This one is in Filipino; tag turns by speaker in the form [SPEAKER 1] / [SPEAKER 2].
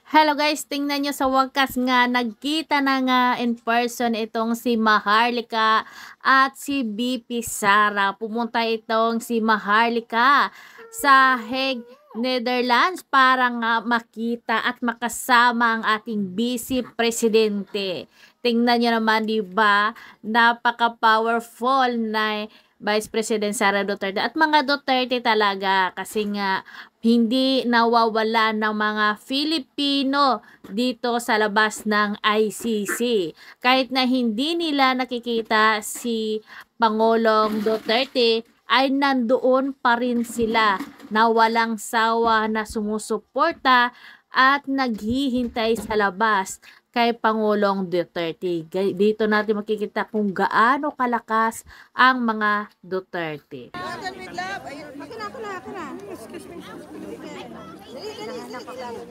[SPEAKER 1] Hello guys, tingnan nyo sa wakas nga, nagkita na nga in person itong si Maharlika at si BP Sara. Pumunta itong si Maharlika sa Hague, Netherlands para nga makita at makasama ang ating Vice Presidente. Tingnan nyo naman, di ba? Napaka-powerful na Vice President Sara Duterte at mga Duterte talaga kasi nga hindi nawawala ng mga Filipino dito sa labas ng ICC. Kahit na hindi nila nakikita si Pangulong Duterte, ay nandoon pa rin sila na walang sawa na sumusuporta at naghihintay sa labas kay Pangulong Duterte. Dito natin makikita kung gaano kalakas ang mga Duterte.
[SPEAKER 2] Ako na. Excuse me. Dali,